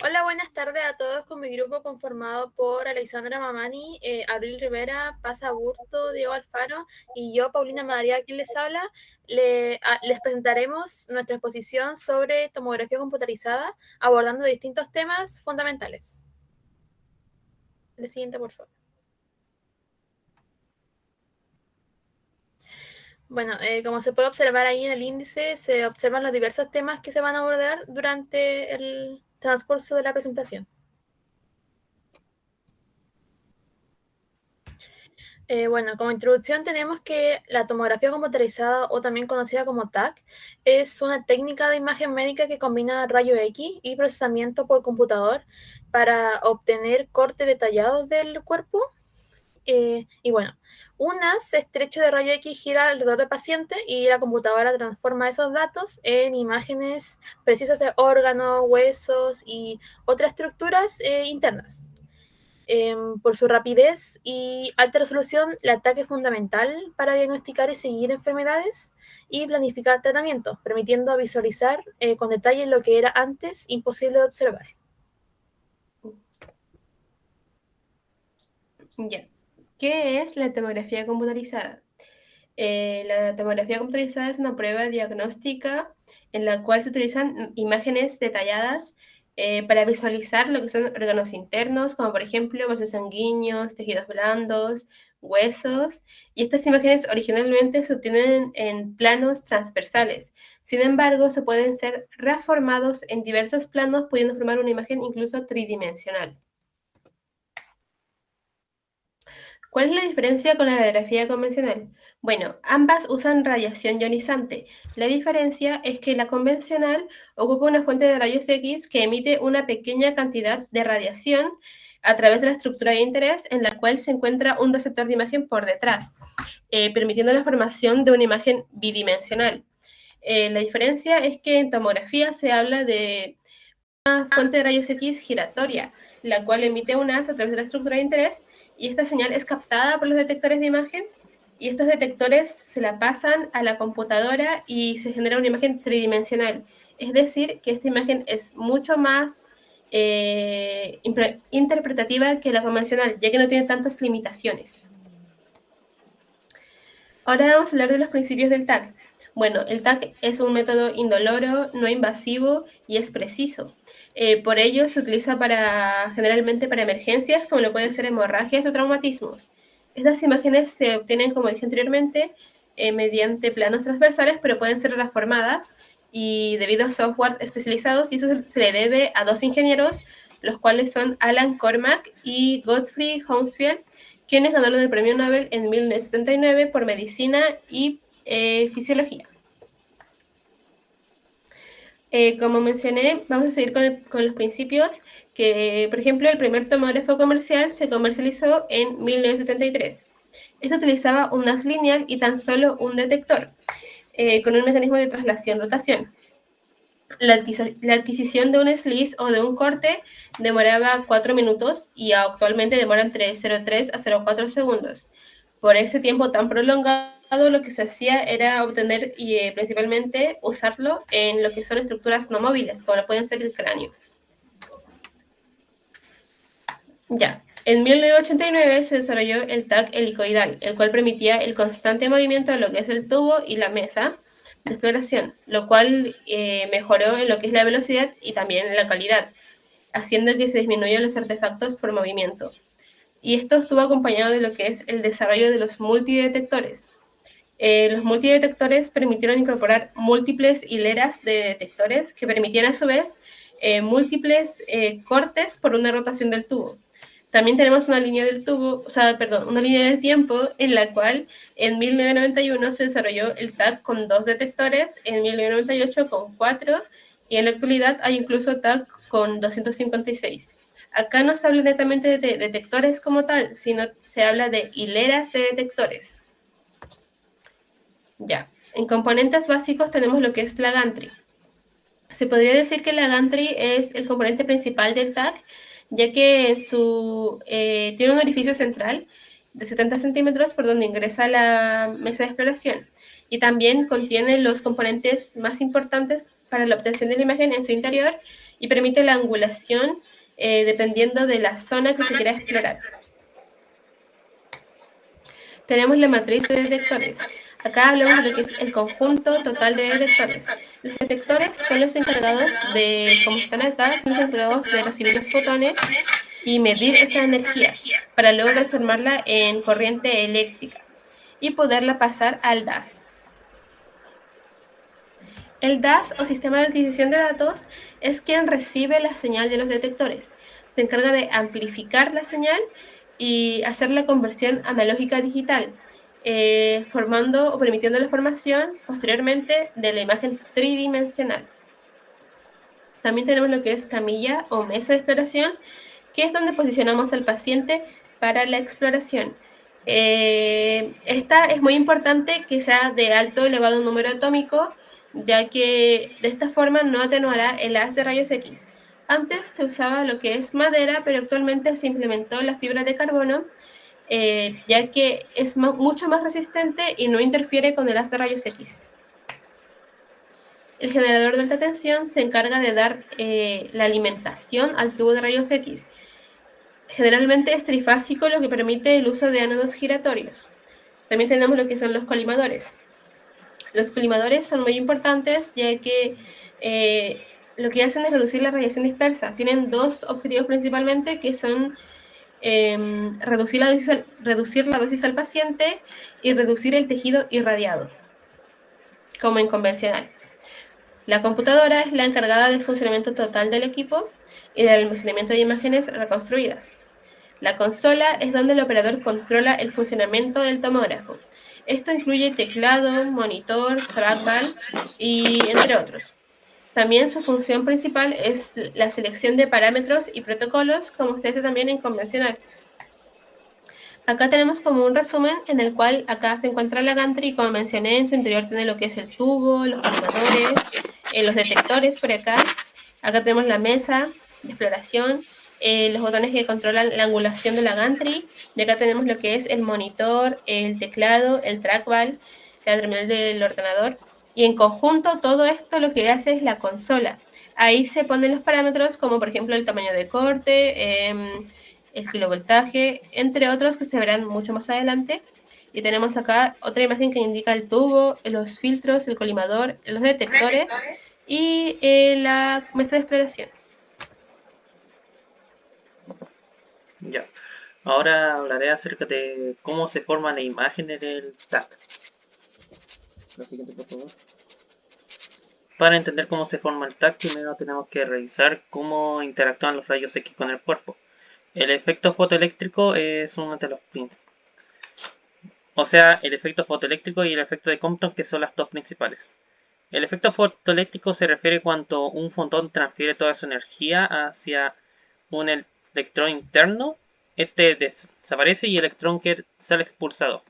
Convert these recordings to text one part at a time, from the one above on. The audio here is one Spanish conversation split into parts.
Hola, buenas tardes a todos con mi grupo conformado por Alexandra Mamani, Abril Rivera, Paz Aburto, Diego Alfaro y yo, Paulina María, quien les habla. Les presentaremos nuestra exposición sobre tomografía computarizada, abordando distintos temas fundamentales. La siguiente, por favor. Bueno, como se puede observar ahí en el índice, se observan los diversos temas que se van a abordar durante el transcurso de la presentación. Bueno, como introducción tenemos que la tomografía computarizada o también conocida como TAC es una técnica de imagen médica que combina rayo X y procesamiento por computador para obtener cortes detallados del cuerpo. Y bueno, un haz estrecho de rayo X gira alrededor del paciente y la computadora transforma esos datos en imágenes precisas de órganos, huesos y otras estructuras internas. Por su rapidez y alta resolución, la TAC es fundamental para diagnosticar y seguir enfermedades y planificar tratamientos, permitiendo visualizar con detalle lo que era antes imposible de observar. Ya. ¿Qué es la tomografía computarizada? La tomografía computarizada es una prueba diagnóstica en la cual se utilizan imágenes detalladas para visualizar lo que son órganos internos, como por ejemplo vasos sanguíneos, tejidos blandos, huesos, y estas imágenes originalmente se obtienen en planos transversales. Sin embargo, se pueden ser reformados en diversos planos, pudiendo formar una imagen incluso tridimensional. ¿Cuál es la diferencia con la radiografía convencional? Bueno, ambas usan radiación ionizante. La diferencia es que la convencional ocupa una fuente de rayos X que emite una pequeña cantidad de radiación a través de la estructura de interés en la cual se encuentra un receptor de imagen por detrás, permitiendo la formación de una imagen bidimensional. La diferencia es que en tomografía se habla de una fuente de rayos X giratoria, la cual emite un haz a través de la estructura de interés y esta señal es captada por los detectores de imagen y estos detectores se la pasan a la computadora y se genera una imagen tridimensional. Es decir, que esta imagen es mucho más interpretativa que la convencional, ya que no tiene tantas limitaciones. Ahora vamos a hablar de los principios del TAC. Bueno, el TAC es un método indoloro, no invasivo y es preciso. Por ello se utiliza generalmente para emergencias, como lo pueden ser hemorragias o traumatismos. Estas imágenes se obtienen, como dije anteriormente, mediante planos transversales, pero pueden ser reformadas y debido a software especializados, y eso se le debe a dos ingenieros, los cuales son Alan Cormack y Godfrey Hounsfield, quienes ganaron el premio Nobel en 1979 por medicina y fisiología. Como mencioné, vamos a seguir con los principios que, por ejemplo, el primer tomógrafo comercial se comercializó en 1973. Este utilizaba un haz lineal y tan solo un detector, con un mecanismo de traslación-rotación. La adquisición de un slice o de un corte demoraba 4 minutos y actualmente demora entre 0,3 a 0,4 segundos. Por ese tiempo tan prolongado, lo que se hacía era obtener y principalmente usarlo en lo que son estructuras no móviles, como lo pueden ser el cráneo. Ya, en 1989 se desarrolló el TAC helicoidal, el cual permitía el constante movimiento de lo que es el tubo y la mesa de exploración, lo cual mejoró en lo que es la velocidad y también en la calidad, haciendo que se disminuyan los artefactos por movimiento. Y esto estuvo acompañado de lo que es el desarrollo de los multidetectores. Los multidetectores permitieron incorporar múltiples hileras de detectores que permitían a su vez múltiples cortes por una rotación del tubo. También tenemos una línea del tubo, una línea del tiempo en la cual en 1991 se desarrolló el TAC con 2 detectores, en 1998 con 4 y en la actualidad hay incluso TAC con 256. Acá no se habla netamente de detectores como tal, sino se habla de hileras de detectores. Ya, en componentes básicos tenemos lo que es la gantry. Se podría decir que la gantry es el componente principal del TAC, ya que tiene un orificio central de 70 centímetros por donde ingresa la mesa de exploración y también contiene los componentes más importantes para la obtención de la imagen en su interior y permite la angulación dependiendo de la zona que se quiera explorar. Tenemos la matriz de detectores. Acá hablamos de lo que es el conjunto total de detectores. Los detectores son los encargados de, como están acá, son los encargados de recibir los fotones y medir esta energía para luego transformarla en corriente eléctrica y poderla pasar al DAS. El DAS o sistema de adquisición de datos es quien recibe la señal de los detectores. Se encarga de amplificar la señal y hacer la conversión analógica a digital, formando o permitiendo la formación posteriormente de la imagen tridimensional. También tenemos lo que es camilla o mesa de exploración, que es donde posicionamos al paciente para la exploración. Esta es muy importante que sea de alto o elevado número atómico, ya que de esta forma no atenuará el haz de rayos X. Antes se usaba lo que es madera, pero actualmente se implementó la fibra de carbono, ya que es mucho más resistente y no interfiere con el haz de rayos X. El generador de alta tensión se encarga de dar la alimentación al tubo de rayos X. Generalmente es trifásico, lo que permite el uso de ánodos giratorios. También tenemos lo que son los colimadores. Los colimadores son muy importantes ya que lo que hacen es reducir la radiación dispersa. Tienen dos objetivos principalmente, que son reducir la dosis al paciente y reducir el tejido irradiado, como en convencional. La computadora es la encargada del funcionamiento total del equipo y del almacenamiento de imágenes reconstruidas. La consola es donde el operador controla el funcionamiento del tomógrafo. Esto incluye teclado, monitor, trackball y entre otros. También su función principal es la selección de parámetros y protocolos, como se hace también en convencional. Acá tenemos como un resumen en el cual acá se encuentra la gantry y, como mencioné, en su interior tiene lo que es el tubo, los colimadores, los detectores por acá. Acá tenemos la mesa de exploración, los botones que controlan la angulación de la gantry. Y acá tenemos lo que es el monitor, el teclado, el trackball, la terminal del ordenador. Y en conjunto todo esto lo que hace es la consola. Ahí se ponen los parámetros como por ejemplo el tamaño de corte, el kilovoltaje, entre otros que se verán mucho más adelante. Y tenemos acá otra imagen que indica el tubo, los filtros, el colimador, los detectores y la mesa de exploración. Ya. Ahora hablaré acerca de cómo se forman las imágenes del TAC. La siguiente, por favor. Para entender cómo se forma el TAC, primero tenemos que revisar cómo interactúan los rayos X con el cuerpo. El efecto fotoeléctrico es uno de los principales. O sea, el efecto fotoeléctrico y el efecto de Compton, que son las dos principales. El efecto fotoeléctrico se refiere cuando un fotón transfiere toda su energía hacia un electrón interno. Este desaparece y el electrón que sale expulsado.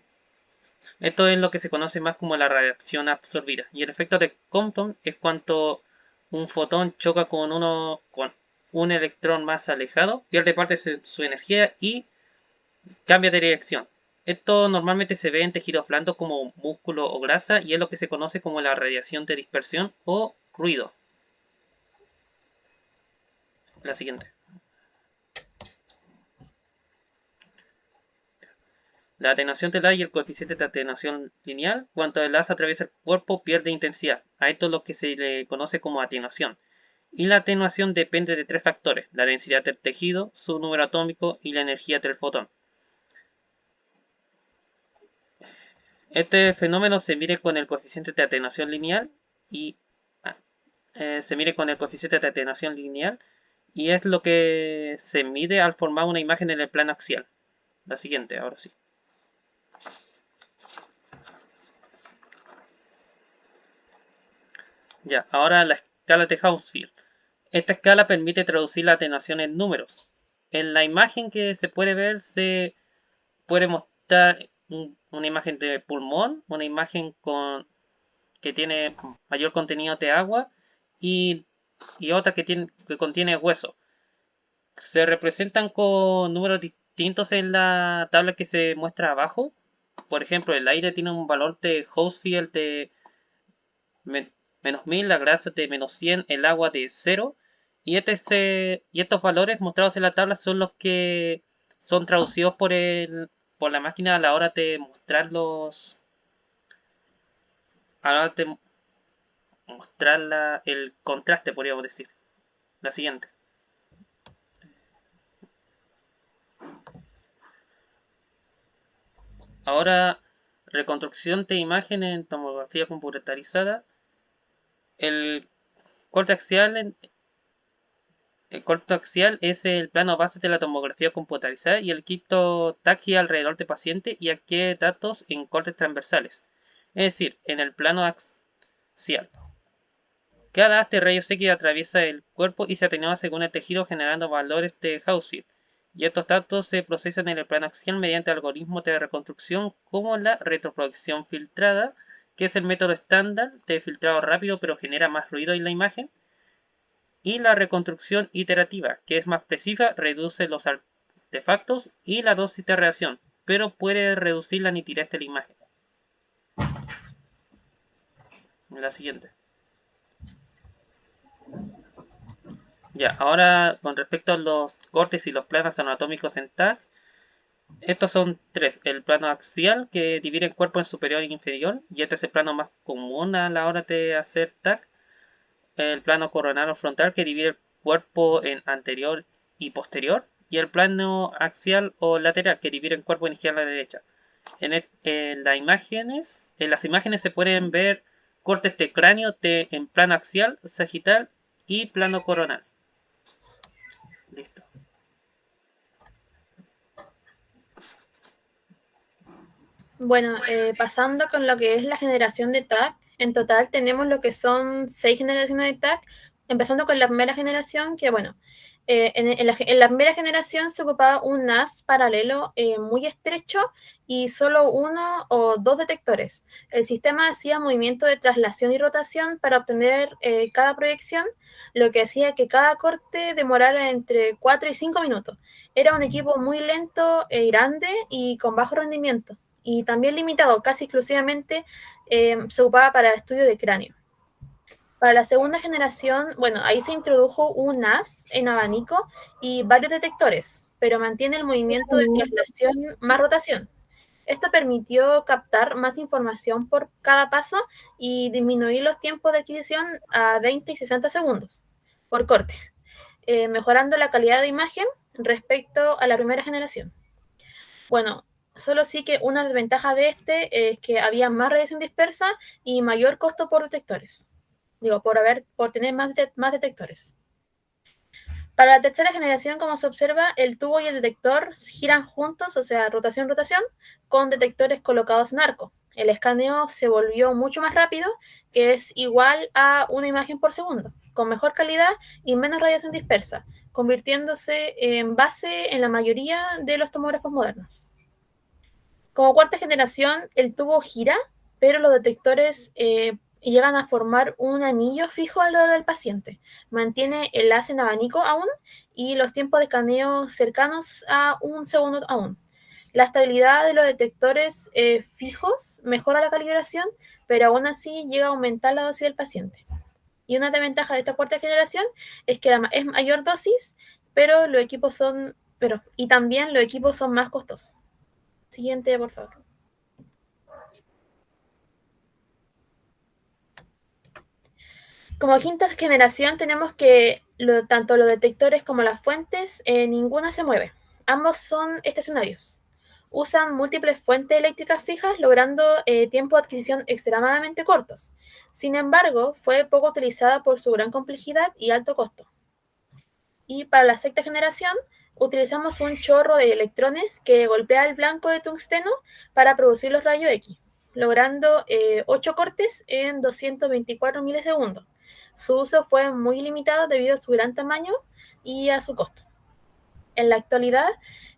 Esto es lo que se conoce más como la radiación absorbida. Y el efecto de Compton es cuando un fotón choca con un electrón más alejado, pierde parte de su energía y cambia de dirección. Esto normalmente se ve en tejidos blandos como músculo o grasa y es lo que se conoce como la radiación de dispersión o ruido. La siguiente. La atenuación telar y el coeficiente de atenuación lineal. Cuando el haz atraviesa el cuerpo pierde intensidad. A esto es lo que se le conoce como atenuación. Y la atenuación depende de tres factores: la densidad del tejido, su número atómico y la energía del fotón. Este fenómeno se mide con el coeficiente de atenuación lineal y es lo que se mide al formar una imagen en el plano axial. La siguiente, ahora sí. Ya, ahora la escala de Hounsfield. Esta escala permite traducir la atenuación en números. En la imagen que se puede ver se puede mostrar una imagen de pulmón, una imagen que tiene mayor contenido de agua y otra que contiene hueso. Se representan con números distintos en la tabla que se muestra abajo. Por ejemplo, el aire tiene un valor de Hounsfield de menos 1000, la grasa de menos 100, el agua de 0 Y estos valores mostrados en la tabla son los que son traducidos por la máquina a la hora de mostrarlos, a la hora de mostrar el contraste, podríamos decir. La siguiente. Ahora, reconstrucción de imagen en tomografía computarizada. El corte axial es el plano base de la tomografía computarizada y el equipo TAC gira alrededor del paciente y adquiere datos en cortes transversales, es decir, en el plano axial. Cada haz de rayos X atraviesa el cuerpo y se atenúa según el tejido generando valores de Hausfield, y estos datos se procesan en el plano axial mediante algoritmos de reconstrucción como la retroproyección filtrada, que es el método estándar de filtrado rápido pero genera más ruido en la imagen, y la reconstrucción iterativa, que es más precisa, reduce los artefactos y la dosis de reacción, pero puede reducir la nitidez de la imagen. La siguiente. Ya, ahora con respecto a los cortes y los planos anatómicos en TAC, estos son tres. El plano axial, que divide el cuerpo en superior e inferior, y este es el plano más común a la hora de hacer TAC. El plano coronal o frontal, que divide el cuerpo en anterior y posterior, y el plano axial o lateral, que divide el cuerpo en izquierda y derecha. En las imágenes se pueden ver cortes de cráneo en plano axial, sagital y plano coronal. Listo. Bueno, pasando con lo que es la generación de TAC, en total tenemos lo que son 6 generaciones de TAC, empezando con la primera generación, que bueno, en la primera generación se ocupaba un NAS paralelo muy estrecho y solo uno o dos detectores. El sistema hacía movimiento de traslación y rotación para obtener cada proyección, lo que hacía que cada corte demorara entre 4 y 5 minutos. Era un equipo muy lento, grande y con bajo rendimiento y también limitado casi exclusivamente, se ocupaba para estudio de cráneo. Para la segunda generación, bueno, ahí se introdujo un NAS en abanico y varios detectores, pero mantiene el movimiento de traslación más rotación. Esto permitió captar más información por cada paso y disminuir los tiempos de adquisición a 20 y 60 segundos por corte, mejorando la calidad de imagen respecto a la primera generación. Bueno, solo sí que una desventaja de este es que había más radiación dispersa y mayor costo por detectores. Digo, por tener más detectores. Para la tercera generación, como se observa, el tubo y el detector giran juntos, o sea, rotación-rotación, con detectores colocados en arco. El escaneo se volvió mucho más rápido, que es igual a una imagen por segundo, con mejor calidad y menos radiación dispersa, convirtiéndose en base en la mayoría de los tomógrafos modernos. Como cuarta generación, el tubo gira, pero los detectores llegan a formar un anillo fijo alrededor del paciente. Mantiene el haz en abanico aún y los tiempos de escaneo cercanos a un segundo aún. La estabilidad de los detectores fijos mejora la calibración, pero aún así llega a aumentar la dosis del paciente. Y una desventaja de esta cuarta generación es que es mayor dosis, pero los equipos y también los equipos son más costosos. Siguiente, por favor. Como quinta generación tenemos que tanto los detectores como las fuentes, ninguna se mueve. Ambos son estacionarios. Usan múltiples fuentes eléctricas fijas, logrando tiempos de adquisición extremadamente cortos. Sin embargo, fue poco utilizada por su gran complejidad y alto costo. Y para la sexta generación, utilizamos un chorro de electrones que golpea el blanco de tungsteno para producir los rayos X, logrando 8 cortes en 224 milisegundos. Su uso fue muy limitado debido a su gran tamaño y a su costo. En la actualidad,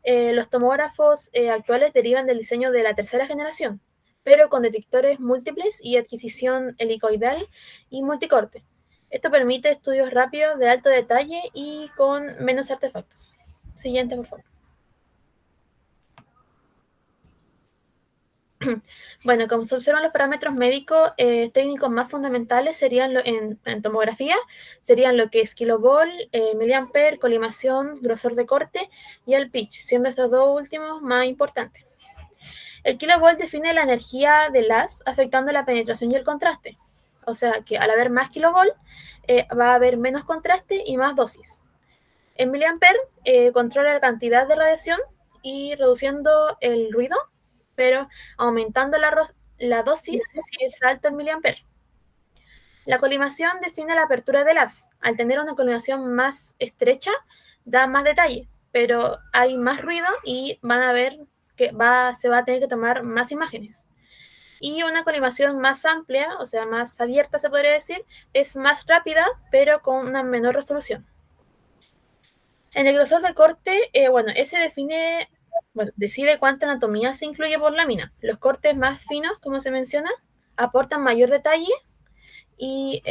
los tomógrafos actuales derivan del diseño de la tercera generación, pero con detectores múltiples y adquisición helicoidal y multicorte. Esto permite estudios rápidos de alto detalle y con menos artefactos. Siguiente, por favor. Bueno, como se observan los parámetros médicos técnicos más fundamentales serían en tomografía, serían lo que es kilovolt, miliamper, colimación, grosor de corte y el pitch, siendo estos dos últimos más importantes. El kilovolt define la energía del haz afectando la penetración y el contraste. O sea que al haber más kilovolt va a haber menos contraste y más dosis. El miliamper controla la cantidad de radiación y reduciendo el ruido, pero aumentando la dosis si es alto el miliamper. La colimación define la apertura del haz. Al tener una colimación más estrecha, da más detalle, pero hay más ruido y van a ver que se va a tener que tomar más imágenes. Y una colimación más amplia, o sea, más abierta se podría decir, es más rápida, pero con una menor resolución. En el grosor de corte, ese decide cuánta anatomía se incluye por lámina. Los cortes más finos, como se menciona, aportan mayor detalle y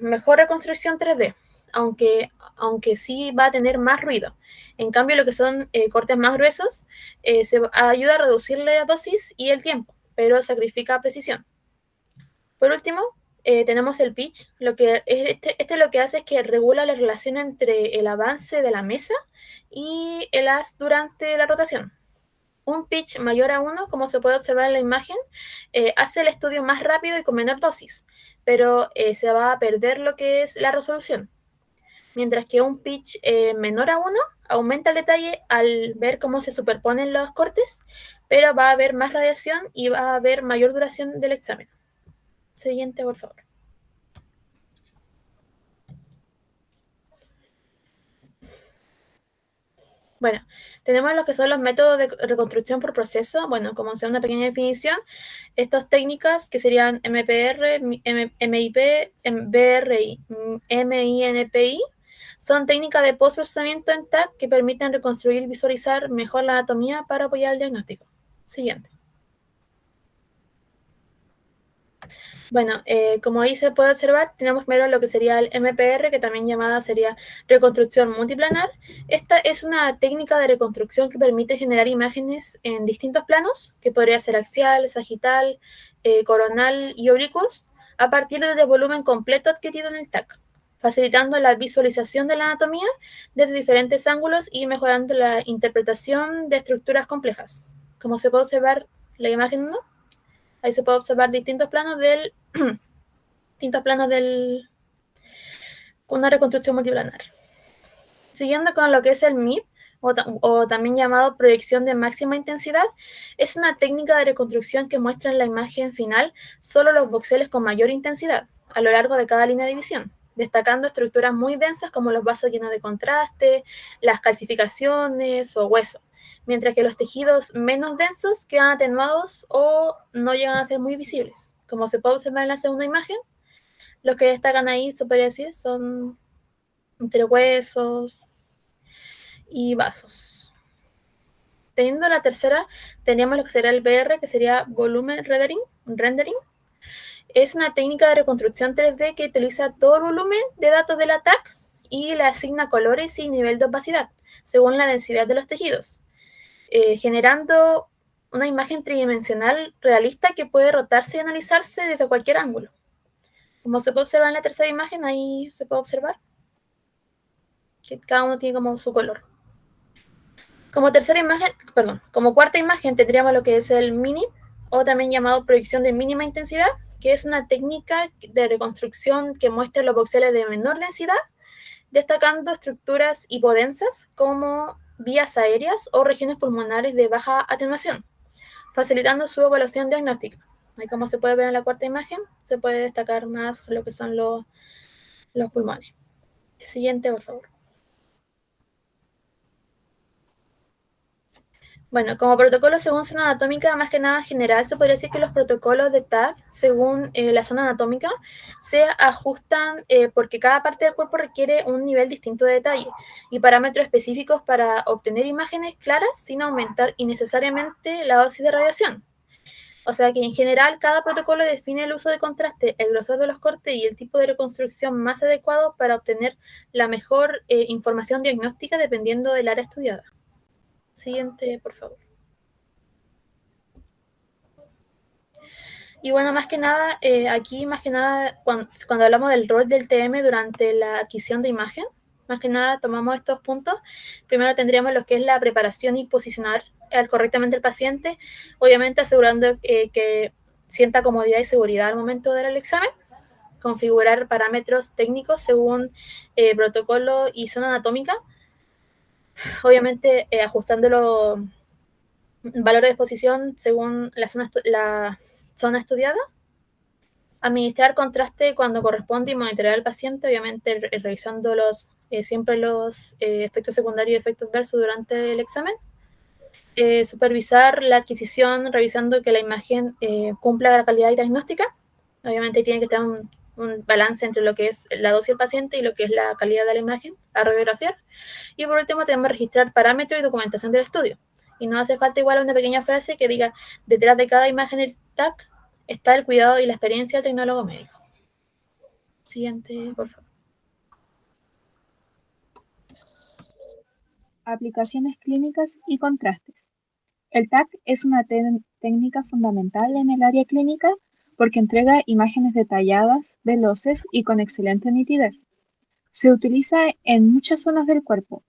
mejor reconstrucción 3D, aunque sí va a tener más ruido. En cambio, lo que son cortes más gruesos ayuda a reducir la dosis y el tiempo, pero sacrifica precisión. Por último, tenemos el pitch. Este lo que hace es que regula la relación entre el avance de la mesa y el haz durante la rotación. Un pitch mayor a 1, como se puede observar en la imagen, hace el estudio más rápido y con menor dosis, pero se va a perder lo que es la resolución. Mientras que un pitch menor a 1 aumenta el detalle al ver cómo se superponen los cortes, pero va a haber más radiación y va a haber mayor duración del examen. Siguiente, por favor. Bueno, tenemos lo que son los métodos de reconstrucción por proceso. Bueno, como sea una pequeña definición, estas técnicas que serían MPR, MIP, BRI, MINPI, son técnicas de postprocesamiento en TAC que permiten reconstruir y visualizar mejor la anatomía para apoyar el diagnóstico. Siguiente. Bueno, como ahí se puede observar, tenemos primero lo que sería el MPR, que también llamada sería reconstrucción multiplanar. Esta es una técnica de reconstrucción que permite generar imágenes en distintos planos, que podría ser axial, sagital, coronal y oblicuos, a partir del volumen completo adquirido en el TAC, facilitando la visualización de la anatomía desde diferentes ángulos y mejorando la interpretación de estructuras complejas. Como se puede observar la imagen 1, ahí se puede observar distintos planos con una reconstrucción multiplanar. Siguiendo con lo que es el MIP, o también llamado proyección de máxima intensidad, es una técnica de reconstrucción que muestra en la imagen final solo los voxeles con mayor intensidad a lo largo de cada línea de visión, destacando estructuras muy densas como los vasos llenos de contraste, las calcificaciones o huesos, mientras que los tejidos menos densos quedan atenuados o no llegan a ser muy visibles. Como se puede observar en la segunda imagen, los que destacan ahí, se podría decir, son entre huesos y vasos. Teniendo la tercera, tenemos lo que será el VR, que sería volumen rendering. Es una técnica de reconstrucción 3D que utiliza todo el volumen de datos del ATAC y le asigna colores y nivel de opacidad, según la densidad de los tejidos, generando una imagen tridimensional realista que puede rotarse y analizarse desde cualquier ángulo. Como se puede observar en la tercera imagen, ahí se puede observar que cada uno tiene como su color. Como cuarta imagen tendríamos lo que es el mini, o también llamado proyección de mínima intensidad, que es una técnica de reconstrucción que muestra los voxeles de menor densidad, destacando estructuras hipodensas como vías aéreas o regiones pulmonares de baja atenuación, facilitando su evaluación diagnóstica. Ahí, como se puede ver en la cuarta imagen, se puede destacar más lo que son los pulmones. Siguiente, por favor. Bueno, como protocolo según zona anatómica, más que nada en general, se podría decir que los protocolos de TAC, según la zona anatómica, se ajustan porque cada parte del cuerpo requiere un nivel distinto de detalle y parámetros específicos para obtener imágenes claras sin aumentar innecesariamente la dosis de radiación. O sea que en general cada protocolo define el uso de contraste, el grosor de los cortes y el tipo de reconstrucción más adecuado para obtener la mejor información diagnóstica dependiendo del área estudiada. Siguiente, por favor. Y bueno, más que nada, aquí más que nada, cuando hablamos del rol del TM durante la adquisición de imagen, más que nada tomamos estos puntos. Primero tendríamos lo que es la preparación y posicionar correctamente al paciente, obviamente asegurando que sienta comodidad y seguridad al momento del examen. Configurar parámetros técnicos según protocolo y zona anatómica, obviamente ajustando los valores de exposición según la zona estudiada. Administrar contraste cuando corresponde y monitorear al paciente, obviamente revisando siempre los efectos secundarios y efectos adversos durante el examen. Supervisar la adquisición revisando que la imagen cumpla la calidad diagnóstica. Obviamente tiene que estar un balance entre lo que es la dosis del paciente y lo que es la calidad de la imagen a radiografiar. Y por último tenemos que registrar parámetros y documentación del estudio. Y no hace falta igual una pequeña frase que diga: detrás de cada imagen del TAC está el cuidado y la experiencia del tecnólogo médico. Siguiente, por favor. Aplicaciones clínicas y contrastes. El TAC es una técnica fundamental en el área clínica porque entrega imágenes detalladas, veloces y con excelente nitidez. Se utiliza en muchas zonas del cuerpo: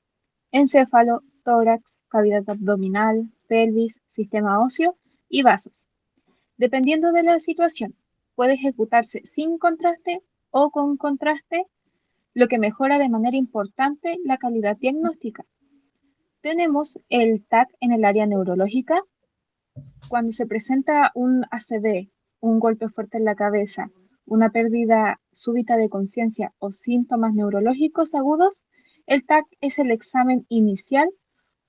encéfalo, tórax, cavidad abdominal, pelvis, sistema óseo y vasos. Dependiendo de la situación, puede ejecutarse sin contraste o con contraste, lo que mejora de manera importante la calidad diagnóstica. Tenemos el TAC en el área neurológica. Cuando se presenta un ACV, un golpe fuerte en la cabeza, una pérdida súbita de conciencia o síntomas neurológicos agudos, el TAC es el examen inicial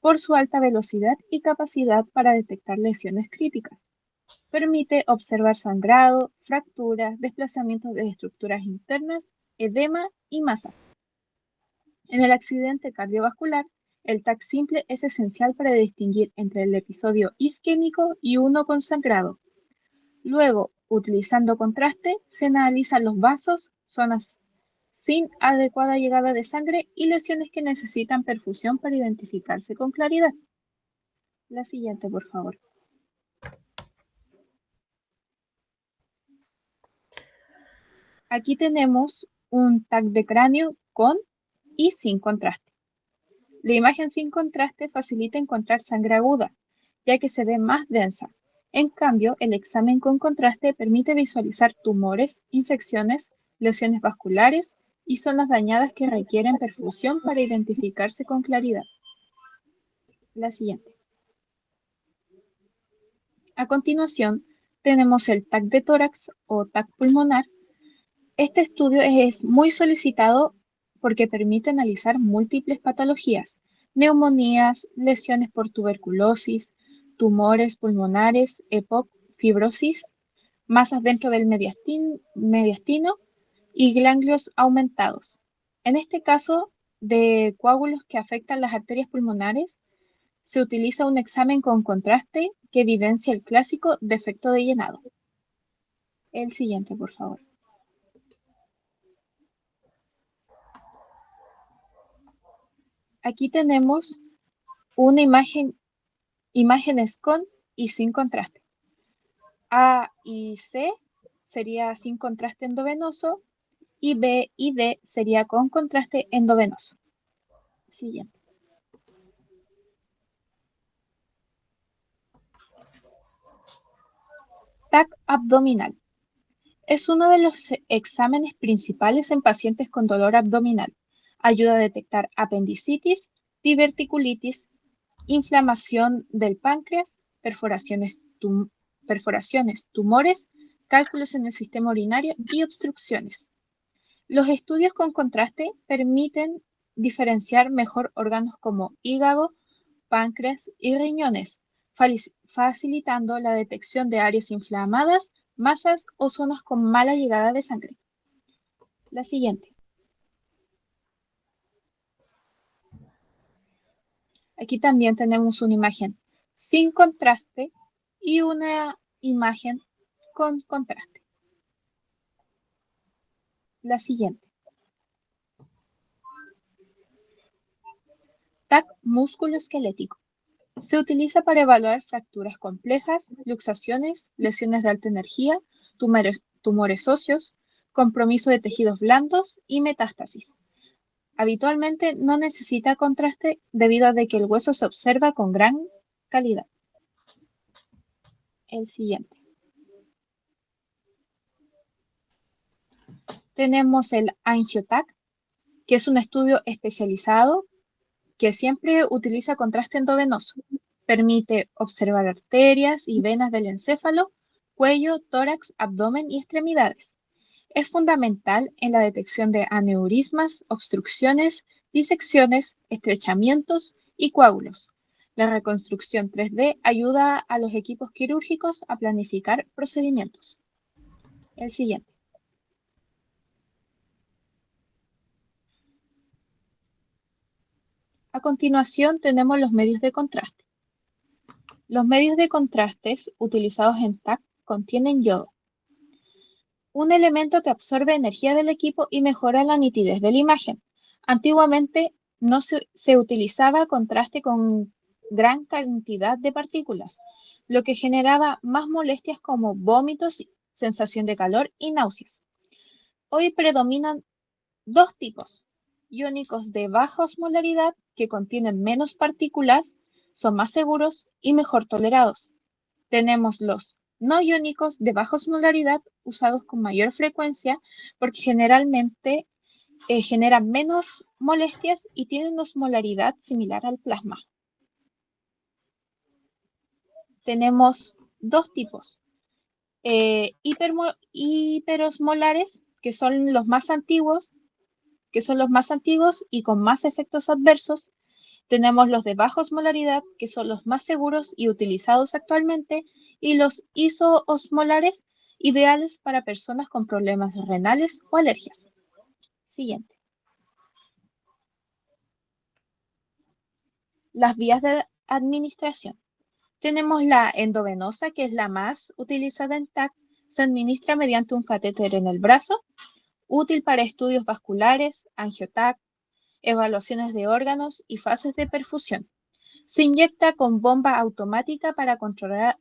por su alta velocidad y capacidad para detectar lesiones críticas. Permite observar sangrado, fracturas, desplazamientos de estructuras internas, edema y masas. En el accidente cardiovascular, el TAC simple es esencial para distinguir entre el episodio isquémico y uno con sangrado. Luego, utilizando contraste, se analizan los vasos, zonas sin adecuada llegada de sangre y lesiones que necesitan perfusión para identificarse con claridad. La siguiente, por favor. Aquí tenemos un TAC de cráneo con y sin contraste. La imagen sin contraste facilita encontrar sangre aguda, ya que se ve más densa. En cambio, el examen con contraste permite visualizar tumores, infecciones, lesiones vasculares y zonas dañadas que requieren perfusión para identificarse con claridad. La siguiente. A continuación, tenemos el TAC de tórax o TAC pulmonar. Este estudio es muy solicitado porque permite analizar múltiples patologías: neumonías, lesiones por tuberculosis, tumores pulmonares, EPOC, fibrosis, masas dentro del mediastino y ganglios aumentados. En este caso de coágulos que afectan las arterias pulmonares, se utiliza un examen con contraste que evidencia el clásico defecto de llenado. El siguiente, por favor. Aquí tenemos una imágenes con y sin contraste. A y C sería sin contraste endovenoso y B y D sería con contraste endovenoso. Siguiente. TAC abdominal. Es uno de los exámenes principales en pacientes con dolor abdominal. Ayuda a detectar apendicitis, diverticulitis, inflamación del páncreas, perforaciones, tumores, cálculos en el sistema urinario y obstrucciones. Los estudios con contraste permiten diferenciar mejor órganos como hígado, páncreas y riñones, facilitando la detección de áreas inflamadas, masas o zonas con mala llegada de sangre. La siguiente. Aquí también tenemos una imagen sin contraste y una imagen con contraste. La siguiente. TAC musculoesquelético. Se utiliza para evaluar fracturas complejas, luxaciones, lesiones de alta energía, tumores óseos, compromiso de tejidos blandos y metástasis. Habitualmente no necesita contraste debido a que el hueso se observa con gran calidad. El siguiente. Tenemos el AngioTAC, que es un estudio especializado que siempre utiliza contraste endovenoso. Permite observar arterias y venas del encéfalo, cuello, tórax, abdomen y extremidades. Es fundamental en la detección de aneurismas, obstrucciones, disecciones, estrechamientos y coágulos. La reconstrucción 3D ayuda a los equipos quirúrgicos a planificar procedimientos. El siguiente. A continuación tenemos los medios de contraste. Los medios de contrastes utilizados en TAC contienen yodo, un elemento que absorbe energía del equipo y mejora la nitidez de la imagen. Antiguamente no se utilizaba contraste con gran cantidad de partículas, lo que generaba más molestias como vómitos, sensación de calor y náuseas. Hoy predominan dos tipos: iónicos de baja osmolaridad, que contienen menos partículas, son más seguros y mejor tolerados. Tenemos los no iónicos de baja osmolaridad, usados con mayor frecuencia porque generalmente generan menos molestias y tienen una osmolaridad similar al plasma. Tenemos dos tipos: hiperosmolares, que son los más antiguos y con más efectos adversos. Tenemos los de baja osmolaridad, que son los más seguros y utilizados actualmente, y los isoosmolares, ideales para personas con problemas renales o alergias. Siguiente. Las vías de administración. Tenemos la endovenosa, que es la más utilizada en TAC. Se administra mediante un catéter en el brazo, útil para estudios vasculares, angioTAC, evaluaciones de órganos y fases de perfusión. Se inyecta con bomba automática para controlar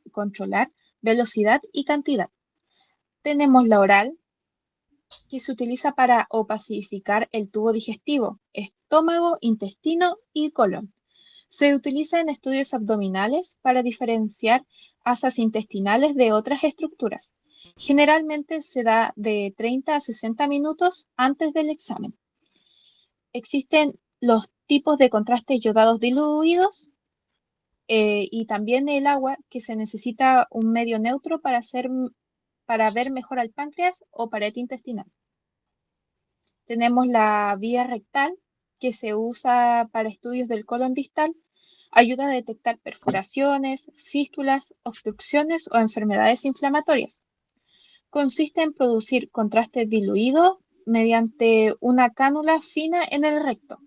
velocidad y cantidad. Tenemos la oral, que se utiliza para opacificar el tubo digestivo, estómago, intestino y colon. Se utiliza en estudios abdominales para diferenciar asas intestinales de otras estructuras. Generalmente se da de 30 a 60 minutos antes del examen. Existen los tipos de contrastes yodados diluidos y también el agua, que se necesita un medio neutro para ver mejor al páncreas o pared intestinal. Tenemos la vía rectal, que se usa para estudios del colon distal. Ayuda a detectar perforaciones, fístulas, obstrucciones o enfermedades inflamatorias. Consiste en producir contraste diluido mediante una cánula fina en el recto.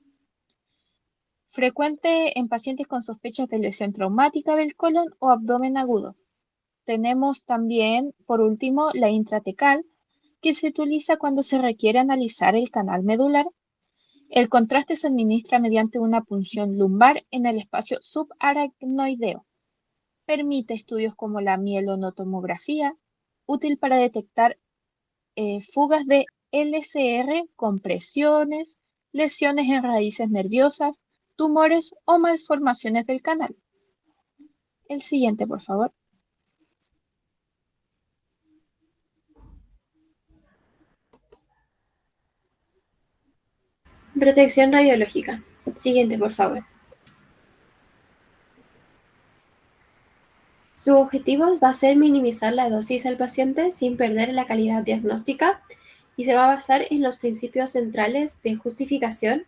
Frecuente en pacientes con sospechas de lesión traumática del colon o abdomen agudo. Tenemos también, por último, la intratecal, que se utiliza cuando se requiere analizar el canal medular. El contraste se administra mediante una punción lumbar en el espacio subaracnoideo. Permite estudios como la mielonotomografía, útil para detectar fugas de LCR, compresiones, lesiones en raíces nerviosas, tumores o malformaciones del canal. El siguiente, por favor. Protección radiológica. Siguiente, por favor. Su objetivo va a ser minimizar la dosis al paciente sin perder la calidad diagnóstica y se va a basar en los principios centrales de justificación,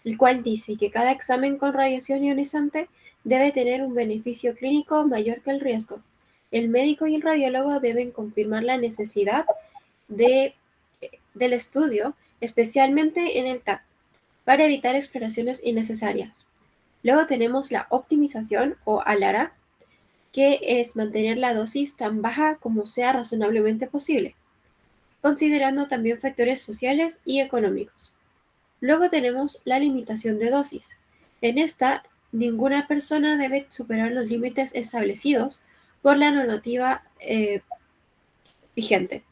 el cual dice que cada examen con radiación ionizante debe tener un beneficio clínico mayor que el riesgo. El médico y el radiólogo deben confirmar la necesidad del estudio, especialmente en el TAC, para evitar exploraciones innecesarias. Luego tenemos la optimización o ALARA, que es mantener la dosis tan baja como sea razonablemente posible, considerando también factores sociales y económicos. Luego tenemos la limitación de dosis. En esta, ninguna persona debe superar los límites establecidos por la normativa vigente.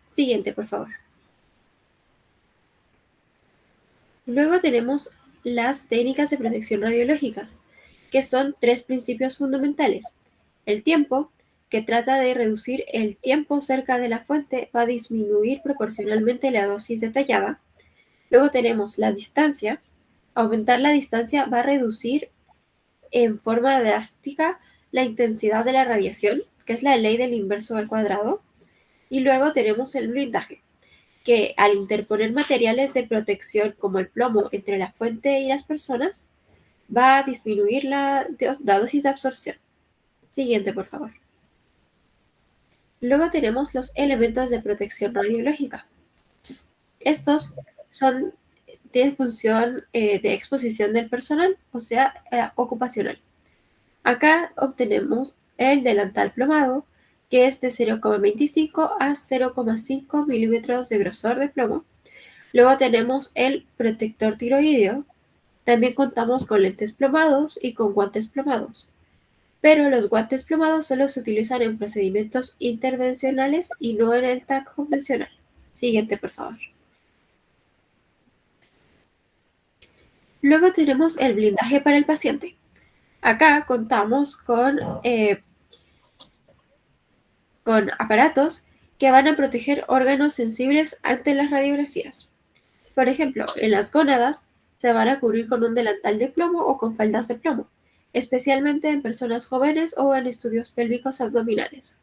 Siguiente, por favor. Luego tenemos las técnicas de protección radiológica, que son 3 principios fundamentales. El tiempo, que trata de reducir el tiempo cerca de la fuente, va a disminuir proporcionalmente la dosis detallada. Luego tenemos la distancia. Aumentar la distancia va a reducir en forma drástica la intensidad de la radiación, que es la ley del inverso al cuadrado. Y luego tenemos el blindaje, que al interponer materiales de protección como el plomo entre la fuente y las personas, va a disminuir la dosis de absorción. Siguiente, por favor. Luego tenemos los elementos de protección radiológica. Estos son de función de exposición del personal, o sea, ocupacional. Acá obtenemos el delantal plomado, que es de 0,25 a 0,5 milímetros de grosor de plomo. Luego tenemos el protector tiroideo. También contamos con lentes plomados y con guantes plomados. Pero los guantes plomados solo se utilizan en procedimientos intervencionales y no en el TAC convencional. Siguiente, por favor. Luego tenemos el blindaje para el paciente. Acá contamos con aparatos que van a proteger órganos sensibles ante las radiografías. Por ejemplo, en las gónadas se van a cubrir con un delantal de plomo o con faldas de plomo, especialmente en personas jóvenes o en estudios pélvicos abdominales.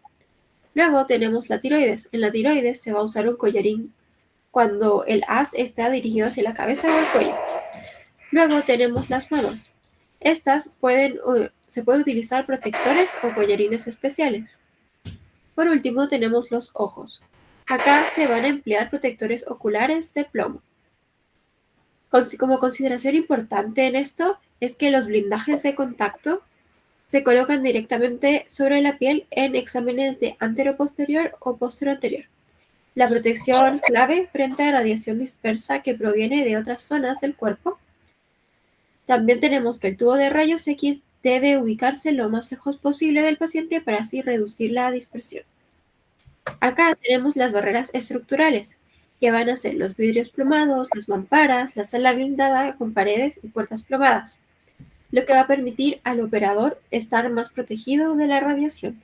Luego tenemos la tiroides. En la tiroides se va a usar un collarín cuando el haz está dirigido hacia la cabeza o el cuello. Luego tenemos las manos. Estas se puede utilizar protectores o collarines especiales. Por último tenemos los ojos. Acá se van a emplear protectores oculares de plomo. Como consideración importante en esto es que los blindajes de contacto se colocan directamente sobre la piel en exámenes de anteroposterior o posteroanterior. La protección clave frente a radiación dispersa que proviene de otras zonas del cuerpo. También tenemos que el tubo de rayos X debe ubicarse lo más lejos posible del paciente para así reducir la dispersión. Acá tenemos las barreras estructurales, que van a ser los vidrios plomados, las mamparas, la sala blindada con paredes y puertas plomadas, lo que va a permitir al operador estar más protegido de la radiación.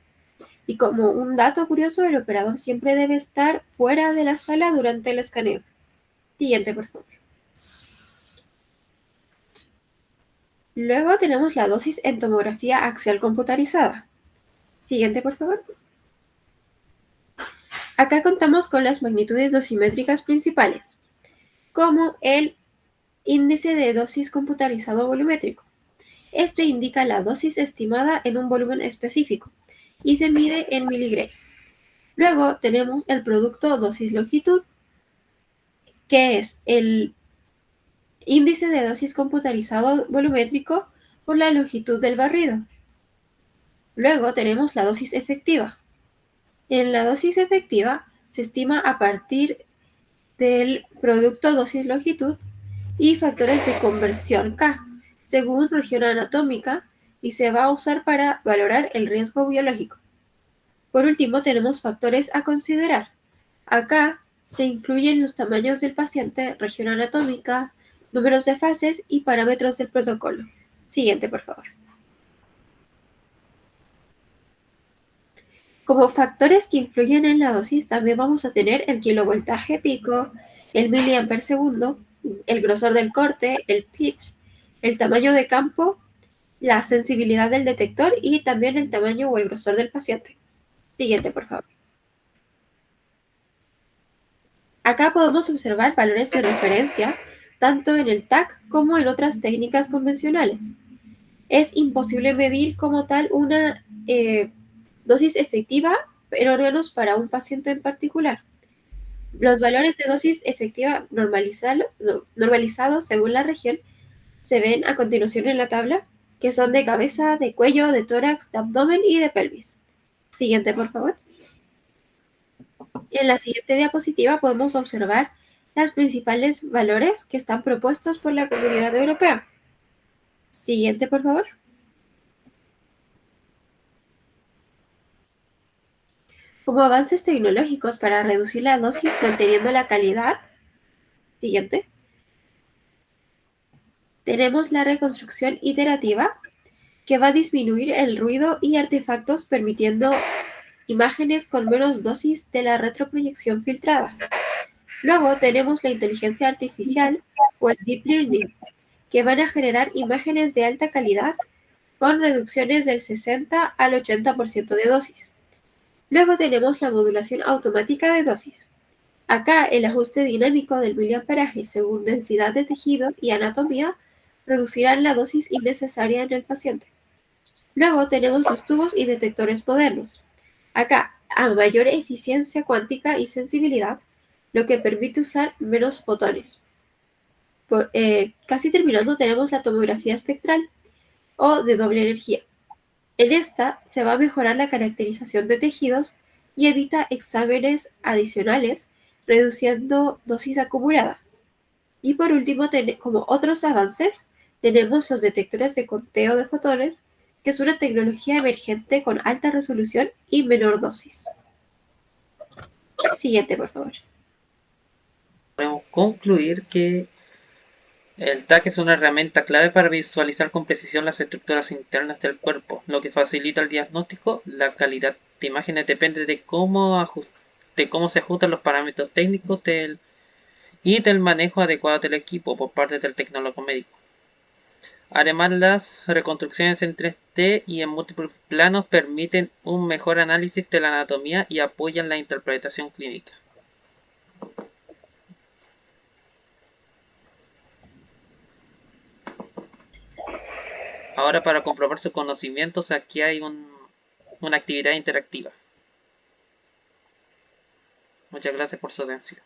Y como un dato curioso, el operador siempre debe estar fuera de la sala durante el escaneo. Siguiente, por favor. Luego tenemos la dosis en tomografía axial computarizada. Siguiente, por favor. Acá contamos con las magnitudes dosimétricas principales, como el índice de dosis computarizado volumétrico. Este indica la dosis estimada en un volumen específico y se mide en miligray. Luego tenemos el producto dosis-longitud, que es el índice de dosis computarizado volumétrico por la longitud del barrido. Luego tenemos la dosis efectiva. En la dosis efectiva se estima a partir del producto dosis-longitud y factores de conversión K, según región anatómica, y se va a usar para valorar el riesgo biológico. Por último, tenemos factores a considerar. Acá se incluyen los tamaños del paciente, región anatómica, números de fases y parámetros del protocolo. Siguiente, por favor. Como factores que influyen en la dosis, también vamos a tener el kilovoltaje pico, el miliamper segundo, el grosor del corte, el pitch, el tamaño de campo, la sensibilidad del detector y también el tamaño o el grosor del paciente. Siguiente, por favor. Acá podemos observar valores de referencia tanto en el TAC como en otras técnicas convencionales. Es imposible medir como tal una dosis efectiva en órganos para un paciente en particular. Los valores de dosis efectiva normalizados según la región se ven a continuación en la tabla, que son de cabeza, de cuello, de tórax, de abdomen y de pelvis. Siguiente, por favor. En la siguiente diapositiva podemos observar los principales valores que están propuestos por la Comunidad Europea. Siguiente, por favor. Como avances tecnológicos para reducir la dosis manteniendo la calidad, siguiente, tenemos la reconstrucción iterativa, que va a disminuir el ruido y artefactos permitiendo imágenes con menos dosis de la retroproyección filtrada. Luego tenemos la inteligencia artificial o el deep learning, que van a generar imágenes de alta calidad con reducciones del 60 al 80% de dosis. Luego tenemos la modulación automática de dosis. Acá el ajuste dinámico del miliamperaje según densidad de tejido y anatomía reducirán la dosis innecesaria en el paciente. Luego tenemos los tubos y detectores modernos. Acá, a mayor eficiencia cuántica y sensibilidad, lo que permite usar menos fotones. Casi terminando tenemos la tomografía espectral o de doble energía. En esta se va a mejorar la caracterización de tejidos y evita exámenes adicionales, reduciendo dosis acumulada. Y por último, como otros avances, tenemos los detectores de conteo de fotones, que es una tecnología emergente con alta resolución y menor dosis. Siguiente, por favor. Podemos concluir que el TAC es una herramienta clave para visualizar con precisión las estructuras internas del cuerpo, lo que facilita el diagnóstico. La calidad de imágenes depende de cómo se ajustan los parámetros técnicos y del manejo adecuado del equipo por parte del tecnólogo médico. Además, las reconstrucciones en 3D y en múltiples planos permiten un mejor análisis de la anatomía y apoyan la interpretación clínica. Ahora, para comprobar sus conocimientos, aquí hay una actividad interactiva. Muchas gracias por su atención.